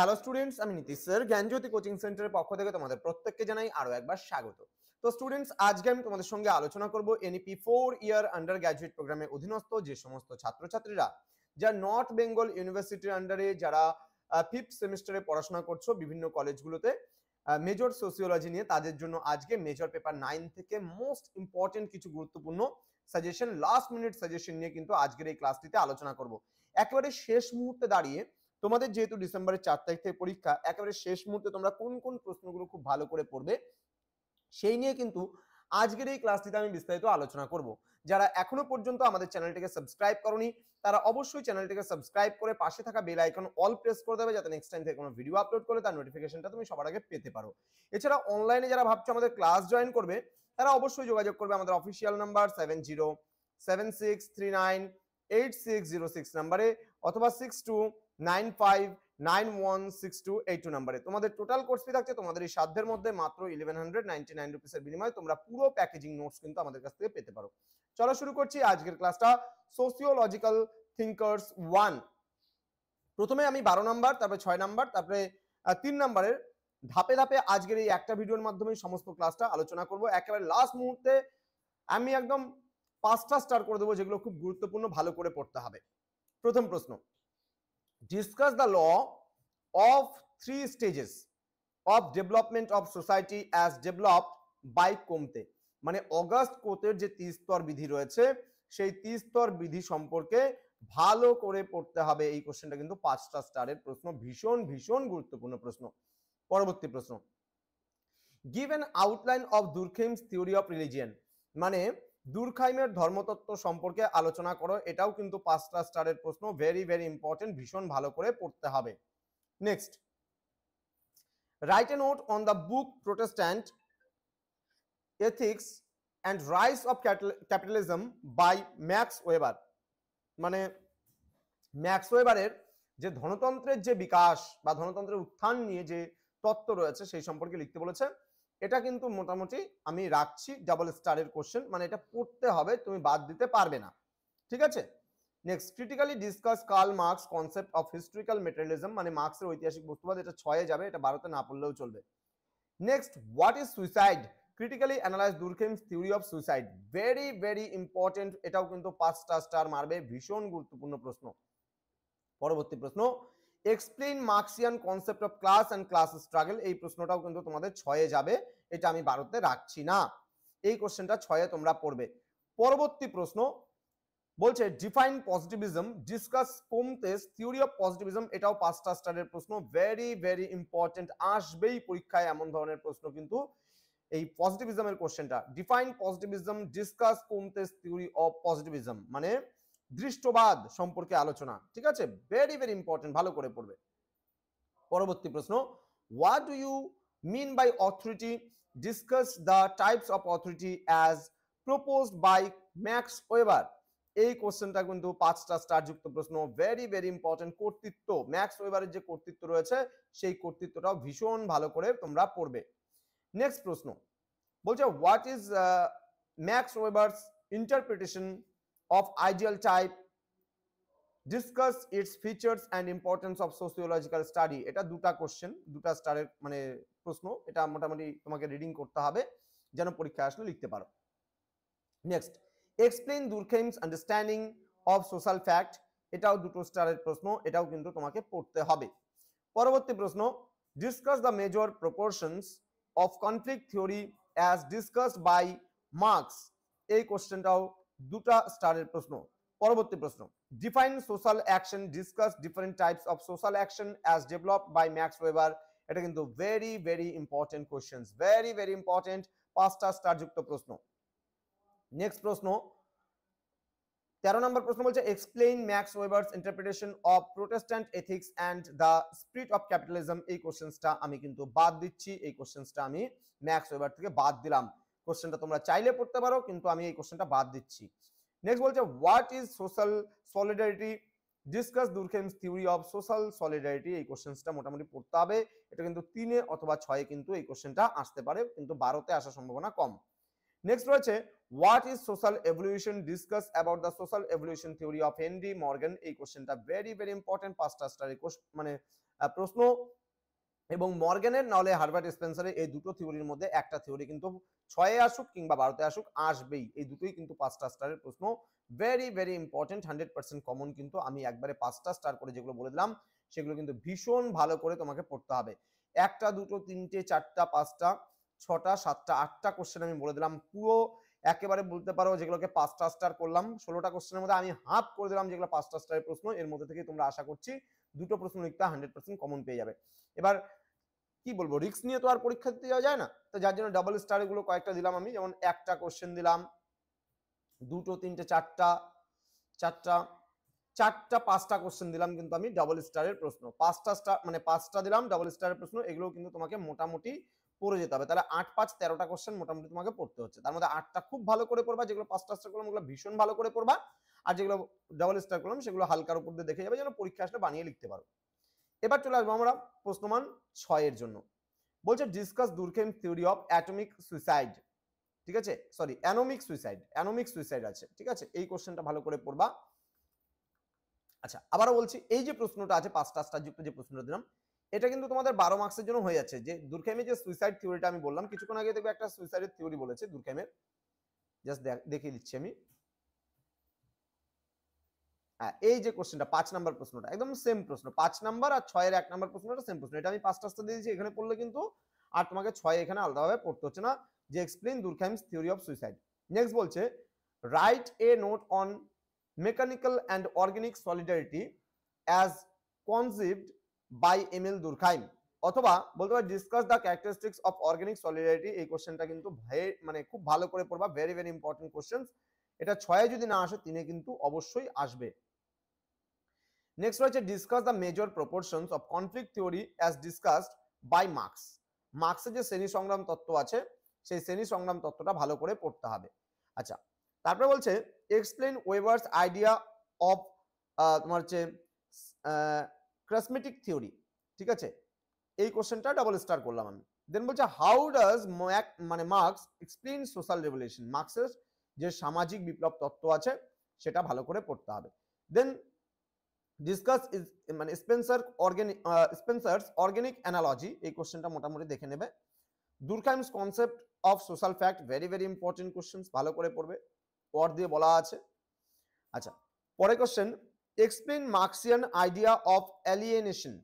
Hello students, আমি Nitish sir জ্ঞানজ্যোতি coaching সেন্টারের পক্ষ থেকে তোমাদের প্রত্যেককে জানাই আরো একবার স্বাগত। তো স্টুডেন্টস, আজকে আমি তোমাদের সঙ্গে আলোচনা করব এনইপি 4 ইয়ার আন্ডার গ্র্যাজুয়েট প্রোগ্রামের অধীনস্থ যে সমস্ত ছাত্রছাত্রীরা যারা নর্থ বেঙ্গল ইউনিভার্সিটির আন্ডারে যারা 5th সেমিস্টারে পড়াশোনা করছো বিভিন্ন কলেজগুলোতে মেজর সোসিওলজি নিয়ে, তাদের জন্য আজকে মেজর পেপার 9 থেকে মোস্ট ইম্পর্টেন্ট কিছু গুরুত্বপূর্ণ সাজেশন, লাস্ট মিনিট সাজেশন নিয়ে কিন্তু আজকের এই ক্লাসটিতে আলোচনা করব। একেবারে শেষ মুহূর্তে দাঁড়িয়ে তোমাদের যেহেতু ডিসেম্বরের 4 তারিখ থেকে পরীক্ষা, একেবারে শেষ মুহূর্তে তোমরা কোন কোন প্রশ্নগুলো খুব ভালো করে পড়বে সেই নিয়ে কিন্তু আজকের এই ক্লাসটিতে আমি বিস্তারিত আলোচনা করব। যারা এখনো পর্যন্ত আমাদের চ্যানেলটিকে সাবস্ক্রাইব করনি তারা অবশ্যই চ্যানেলটিকে সাবস্ক্রাইব করে পাশে থাকা বেল আইকন অল প্রেস করে দেবে, যাতে নেক্সট টাইম থেকে কোনো ভিডিও আপলোড করলে তার নোটিফিকেশনটা তুমি সবার আগে পেতে পারো। এছাড়া অনলাইনে যারা ভাবছো আমাদের ক্লাস জয়েন করবে তারা অবশ্যই যোগাযোগ করবে আমাদের অফিসিয়াল নাম্বার 7076398606 নাম্বারে অথবা 6295916282 নাম্বারে। তোমাদের টোটাল কোর্স ফি থাকছে তোমাদের এই সাধ্যের মধ্যে মাত্র 1199 রুপিসের বিনিময়ে তোমরা পুরো প্যাকেজিং নোটস কিন্তু আমাদের কাছ থেকে পেতে পারো। চলো শুরু করছি আজকের ক্লাসটা, সোসিওলজিক্যাল থিঙ্কার্স 1। প্রথমে আমি 12 নাম্বার, তারপরে 6 নাম্বার, তারপরে 3 নাম্বারের ধাপে ধাপে আজকের এই একটা ভিডিওর মাধ্যমে সমস্ত ক্লাসটা আলোচনা করব। একেবারে লাস্ট মুহূর্তে আমি একদম 5টা স্টার করে দেবো যেগুলো খুব গুরুত্বপূর্ণ, ভালো করে পড়তে হবে। প্রথম প্রশ্ন, discuss the law of 3 stages of development of society as developed by Comte। মানে অগাস্ট কোতের যে 3 স্তর বিধি রয়েছে সেই 3 স্তর বিধি সম্পর্কে ভালো করে পড়তে হবে। এই কোশ্চেনটা কিন্তু 5টা স্টারের প্রশ্ন, ভীষণ ভীষণ গুরুত্বপূর্ণ প্রশ্ন। পরবর্তী প্রশ্ন, give an outline of Durkheim's theory of religion. মানে দুরখাইমের ধর্মতত্ত্ব সম্পর্কে আলোচনা করো। এটাও কিন্তু 5টা স্টারের প্রশ্ন, ভেরি ভেরি ইম্পর্টেন্ট, ভীষণ ভালো করে পড়তে হবে। Next, write a note on the book Protestant ethics and rise of capitalism by Max Weber. মানে ম্যাক্স ওয়েবারের যে ধনতন্ত্রের যে বিকাশ বা ধনতন্ত্রের উত্থান নিয়ে যে তত্ত্ব রয়েছে সেই সম্পর্কে লিখতে বলেছে। এটা কিন্তু মোটামুটি আমি রাখছি ডাবল স্টারের কোশ্চেন, মানে এটা পড়তে হবে, তুমি বাদ দিতে পারবে না, ঠিক আছে। Next, critically discuss Karl marks concept of historical materialism. মানে মার্কসের ঐতিহাসিক বস্তুবাদ, এটা 6-এ যাবে, এটা 12তে না পড়লেও চলবে। Next, what is suicide, critically analyse Durkheim's theory of suicide. Very very important, এটাও কিন্তু 5টা স্টার মারবে, ভীষণ গুরুত্বপূর্ণ প্রশ্ন। পরবর্তী প্রশ্ন, explain Marxian concept of class and class struggle. এই প্রশ্নটাও কিন্তু তোমাদের 6-এ যাবে, এটা আমি 12তে রাখছি না। এই কোশ্চেনটা 6-এ তোমরা পড়বে। পরবর্তী প্রশ্ন বলছে define positivism, discuss Comte's theory of positivism. এটাও 5টা স্টারের প্রশ্ন, ভেরি ভেরি ইম্পর্টেন্ট, আসবেই পরীক্ষায় এমন ধরনের প্রশ্ন কিন্তু এই পজিটিভিজমের কোশ্চেনটা। Define positivism, discuss Comte's theory of positivism, মানে দৃষ্টবাদ সম্পর্কে আলোচনা, ঠিক আছে, ভেরি ভেরি ইম্পর্টেন্ট, ভালো করে পড়বে। পরবর্তী প্রশ্ন, what do you mean by authority, discuss the types of authority as proposed by Max Weber. এই কোশ্চেনটা কিন্তু 5টা স্টার যুক্ত প্রশ্ন, ভেরি ভেরি ইম্পর্টেন্ট। কর্তৃত্ব, ম্যাক্স ওয়েবারের যে কর্তৃত্ব রয়েছে সেই কর্তৃত্বটাও ভীষণ ভালো করে তোমরা পড়বে। নেক্সট প্রশ্ন বলছে what is Max Weber's interpretation of ideal type, discuss its features and importance of sociological study। এটা 2টা কোশ্চেন, 2টা স্টারের মানে প্রশ্ন, এটা মোটামুটি তোমাকে রিডিং করতে হবে যেন পরীক্ষা আসলে লিখতে পারো। Next, explain Durkheim's understanding of social fact. এটাও 2টো স্টারের প্রশ্ন, এটাও কিন্তু তোমাকে পড়তে হবে। পরবর্তী প্রশ্ন, discuss the major proportions of conflict theory as discussed by Marx. এই কোশ্চেনটাও 2টা স্টারের প্রশ্ন। পরবর্তী প্রশ্ন, define social action, discuss different types of social action as developed by Max Weber. এটা কিন্তু very very important question, very very important, 5টা স্টার যুক্ত প্রশ্ন। নেক্সট প্রশ্ন 13 নম্বর প্রশ্ন বলছে explain Max Weber's interpretation of Protestant ethics and the spirit of capitalism. এই কোশ্চেনটা আমি কিন্তু বাদ দিচ্ছি, এই কোশ্চেনটা আমি ম্যাক্স ওয়েবার থেকে বাদ দিলাম। কোশ্চেনটা তোমরা চাইলে পড়তে পারো, কিন্তু আমি এই কোশ্চেনটা বাদ দিচ্ছি। নেক্সট বলছে what is social solidarity, discuss Durkheim's theory of social solidarity. এই কোশ্চেনটা মোটামুটি পড়তে হবে, এটা কিন্তু 3-এ অথবা 6-এ কিন্তু এই কোশ্চেনটা আসতে পারে, কিন্তু 12তে আসার সম্ভাবনা কম। নেক্সট রয়েছে what is social evolution, discuss about the social evolution theory of Henry Morgan. এই কোশ্চেনটা ভেরি ভেরি ইম্পর্টেন্ট, 5টা স্টারের মানে প্রশ্ন, এবং মর্গানের নাহলে হার্বার্ট স্পেন্সারের এই দুটো থিওরির মধ্যে একটা থিওরি কিন্তু 6-এ আসুক কিংবা 12-তে আসুক আসবেই, এই দুটোই কিন্তু 5টা স্টারের প্রশ্ন, ভেরি ভেরি ইম্পর্টেন্ট, 100% কমন। কিন্তু আমি একবারে 5টা স্টার করে যেগুলো বলে দিলাম সেগুলো কিন্তু ভীষণ ভালো করে তোমাকে পড়তে হবে। 1টা 2টো 3টে 4টা 5টা 6টা 7টা 8টা কোশ্চেন আমি বলে দিলাম, পুরো একেবারে বলতে পারো যেগুলোকে 5টা স্টার করলাম, 16টা কোশ্চেনের মধ্যে আমি হাফ করে দিলাম যেগুলো 5টা স্টারের প্রশ্ন, এর মধ্যে থেকে তোমরা আশা করছি দুটো প্রশ্ন লিখতে 100% কমন পেয়ে যাবে। এবার কি বলবো, রিস্ক নিয়ে তো আর পরীক্ষা দিতে যাওয়া যায় না, তো যার জন্য ডাবল স্টার গুলো কয়েকটা দিলাম আমি, যেমন একটা কোশ্চেন দিলাম, 2টো 3টে 4টা 5টা কোশ্চেন দিলাম কিন্তু আমি ডাবল স্টারের প্রশ্ন, 5টা স্টার মানে 5টা দিলাম ডাবল স্টারের প্রশ্ন, এগুলো কিন্তু তোমাকে মোটামুটি পড়ে যেতে হবে। তাহলে 8 5 13টা কোশ্চেন মোটামুটি তোমাকে পড়তে হচ্ছে, তার মধ্যে 8টা খুব ভালো করে পড়বা, যেগুলো 5টা স্টার করলাম ওগুলো ভীষণ ভালো করে পড়বা, আর যেগুলো ডাবল স্টার করলাম সেগুলো হালকার উপর দিয়ে দেখে যাবে, যেন পরীক্ষা আসলে বানিয়ে লিখতে পারো। এবার চলে আসবো আমরা প্রশ্নমান 6 এর জন্য। বলছে discuss Durkheim theory of atomic suicide, ঠিক আছে, সরি অ্যানোমিক সুইসাইড আছে, ঠিক আছে, এই কোশ্চেনটা ভালো করে পড়বা। আচ্ছা আবারও বলছি, এই যে প্রশ্নটা আছে 5টা স্টার যুক্ত যে প্রশ্নটা দিলাম, এটা কিন্তু তোমাদের 12 মার্কসের জন্য হয়ে যাচ্ছে। যে দুরখেমের যে সুইসাইড থিওরিটা আমি বললাম কিছুক্ষণ আগে, দেখবে একটা সুইসাইডের থিওরি বলেছে দুরখেমের, জাস্ট দেখিয়ে দিচ্ছি আমি। হ্যাঁ, এই যে কোশ্চেনটা 5 নাম্বার প্রশ্নটা একদম সেম প্রশ্ন, 5 নাম্বার আর 6 এর 1 নাম্বার প্রশ্নটা সেম প্রশ্ন, এটা আমি 5টা স্টার দিয়ে দিয়েছি, এখানে পড়লে কিন্তু আর তোমাকে 6 এখানে আলাদাভাবে পড়তে হচ্ছে না, যে explain Durkheim's theory of suicide. Next বলছে write a note on mechanical and organic solidarity as conceived by Emile Durkheim, অথবা বলতে পারি discuss the characteristics of organic solidarity. এই কোশ্চেনটা কিন্তু মানে খুব ভালো করে পড়বা, ভেরি ভেরি ইম্পর্টেন্ট কোশ্চেন, এটা 6 যদি না আসে 3 কিন্তু অবশ্যই আসবে। নেক্সট রয়েছে discuss the major proportions of conflict theory as discussed by Marx. মার্কসের যে শ্রেণী সংগ্রাম তত্ত্ব আছে সেই শ্রেণী সংগ্রাম তত্ত্বটা ভালো করে পড়তে হবে। আচ্ছা তারপরে বলছে এক্সপ্লেন ওয়েভারস আইডিয়া অফ তোমার হচ্ছে ক্রাসমেটিক থিওরি, ঠিক আছে, এই কোশ্চেনটা ডাবল স্টার করলাম আমি। দেন বলছে হাউ ডাজ মানে মার্কস এক্সপ্লেইন সোশ্যাল রেভলিউশন, মার্কসের যে সামাজিক বিপ্লব তত্ত্ব আছে সেটা ভালো করে পড়তে হবে। দেন ডিসকাস ইজ মানে স্পেন্সার্স অর্গানিক অ্যানালজি, এই কোশ্চেনটা মোটামুটি দেখে নেবে। Durkheim's concept of social fact, very very important question, ভালো করে পড়বে, ওয়ার্ড দিয়ে বলা আছে। আচ্ছা পরে question explain Marxian idea of alienation,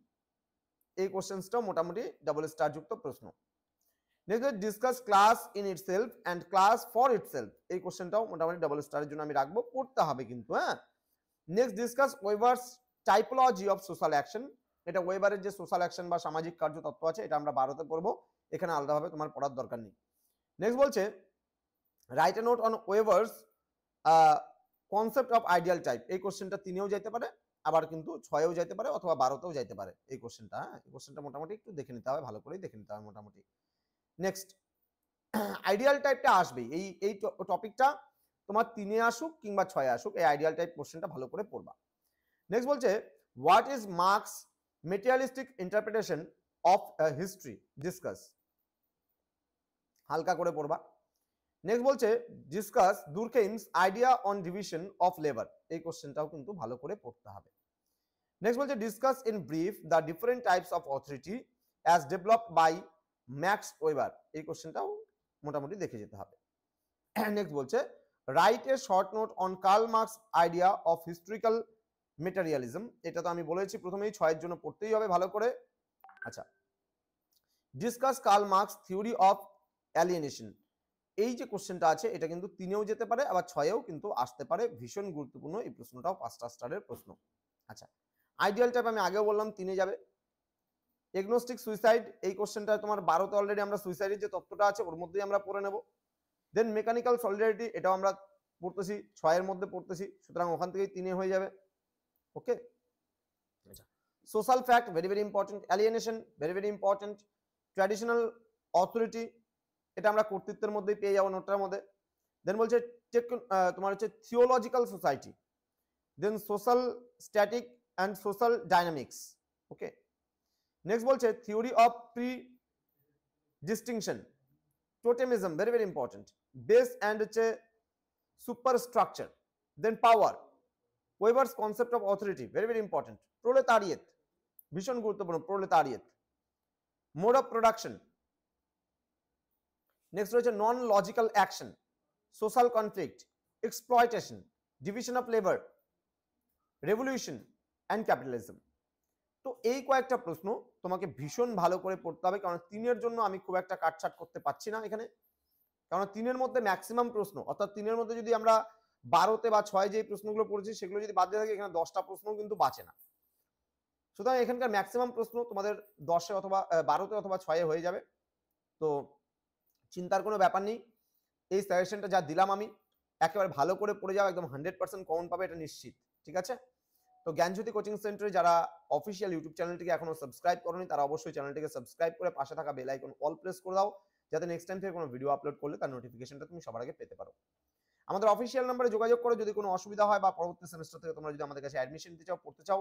এই কোশ্চেনটাও মোটামুটি ডাবল স্টার যুক্ত প্রশ্ন। Next discuss class in itself and class for itself, এই কোশ্চেনটাও মোটামুটি ডাবল স্টারের জন্য আমি রাখবো, পড়তে হবে কিন্তু, হ্যাঁ। Next discuss Weber's typology of social action, এটা ওয়েবারের যে সোশ্যাল অ্যাকশন বা সামাজিক কার্য তত্ত্ব আছে এটা আমরা 12তে পড়বো, এখানে আলাদাভাবে তোমার পড়ার দরকার নেই। নেক্সট বলছে write a note on Weber's concept of ideal type, এই কোশ্চেনটা 3এও যাইতে পারে, আবার কিন্তু 6এও যাইতে পারে, অথবা 12তেও যাইতে পারে এই কোশ্চেনটা, হ্যাঁ, এই কোশ্চেনটা মোটামুটি একটু দেখে নিতে হবে, ভালো করেই দেখে নিতে হবে মোটামুটি। নেক্সট আইডিয়াল টাইপটা আসবে, এই টপিকটা তোমার 3-এ আসুক কিংবা 6-এ আসুক, এই আইডিয়াল টাইপ কোশ্চেনটা ভালো করে পড়বা। নেক্সট বলছে what is Marx materialistic interpretation of history, discuss, হালকা করে পড়বা। নেক্সট বলছে discuss Durkheim's idea on division of labour, এই কোশ্চেনটাও কিন্তু ভালো করে পড়তে হবে। নেক্সট বলছে discuss in brief the different types of authority as developed by Max Weber, এই কোশ্চেনটাও মোটামুটি দেখে যেতে হবে। নেক্সট বলছে write a short note on Karl Marx idea of historical materialism, এটা তো আমি বলেছি প্রথমেই 6-এর জন্য পড়তেই হবে ভালো করে। আচ্ছা discuss Karl Marx theory of alienation, এই যে কোশ্চেনটা আছে এটা কিন্তু 3-এও যেতে পারে, আবার 6-এও কিন্তু আসতে পারে, ভীষণ গুরুত্বপূর্ণ এই প্রশ্নটাও, 5টা স্টারের প্রশ্ন। আচ্ছা আইডিয়াল টাইপ আমি আগেও বললাম 3-এ যাবে। এগনোস্টিক সুইসাইড, এই কোশ্চেনটা তোমার 12তে অলরেডি আমরা সুইসাইডের যে তত্ত্বটা আছে ওর মধ্যেই আমরা পড়ে নেব। দেন মেকানিক্যাল সলিডারিটি, এটাও আমরা পড়তেছি 6-এর মধ্যে পড়তেছি, সুতরাং ওখান থেকেই 3-এ হয়ে যাবে, ওকে। আচ্ছা social fact, very very important. Alienation, very very important. Traditional authority, এটা আমরা কর্তৃত্বের মধ্যেই পেয়ে যাবো নোটটার মধ্যে। দেন বলছে তোমার হচ্ছে theological society, then social static and social dynamics, okay. Next বলছে theory of pre distinction, totemism, very very important. Base and হচ্ছে superstructure, then power, Weber's concept of authority, very very important, proletariat, ভীষণ গুরুত্বপূর্ণ, proletariat, mode of production, next রয়েছে non logical action, social conflict, exploitation, division of labour, revolution and capitalism. তো এই কয়েকটা প্রশ্ন তোমাকে ভীষণ ভালো করে পড়তে হবে, কারণ তিনের জন্য আমি খুব একটা কাটছাট করতে পারছি না এখানে, কারণ তিনের মধ্যে ম্যাক্সিমাম প্রশ্ন, অর্থাৎ তিনের মধ্যে যদি আমরা 12তে বা 6 যে প্রশ্নগুলো পড়েছি সেগুলো যদি বাদ দিয়ে থাকি, এখানে 10টা প্রশ্ন কিন্তু বাঁচে না। সুতরাং এখানকার ম্যাক্সিমাম প্রশ্ন তোমাদের 10-এ অথবা 12তে অথবা 6-এ হয়ে যাবে। তো চিন্তার কোনো ব্যাপার নেই, এই সাজেশনটা যা দিলাম আমি একেবারে ভালো করে পড়ে যাও, একদম 100% কমন পাবে, এটা নিশ্চিত। ঠিক আছে? তো জ্ঞানজ্যোতি কোচিং সেন্টারে যারা অফিসিয়াল ইউটিউব চ্যানেলটিকে এখনো সাবস্ক্রাইব করোনি, তারা অবশ্যই চ্যানেলটিকে সাবস্ক্রাইব করে পাশে থাকা বেল আইকন অল প্রেস করে দাও, যাতে নেক্সট টাইম থেকে কোনো ভিডিও আপলোড করলে তার নোটিফিকেশনটা তুমি সবার আগে পেতে পারো। আমাদের অফিসিয়াল নাম্বারে যোগাযোগ করো যদি কোনো অসুবিধা হয়, বা পরবর্তী সেমিস্টার থেকে তোমরা যদি আমাদের কাছে অ্যাডমিশন নিতে চাও, পড়তে চাও।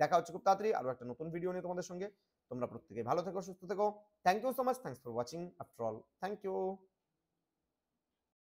দেখা হচ্ছে খুব তাড়াতাড়ি আরো একটা নতুন ভিডিও নিয়ে তোমাদের সঙ্গে। তোমরা প্রত্যেকেই ভালো থেকো, সুস্থ থেকো। Thank you so much, thanks for watching after all, thank you.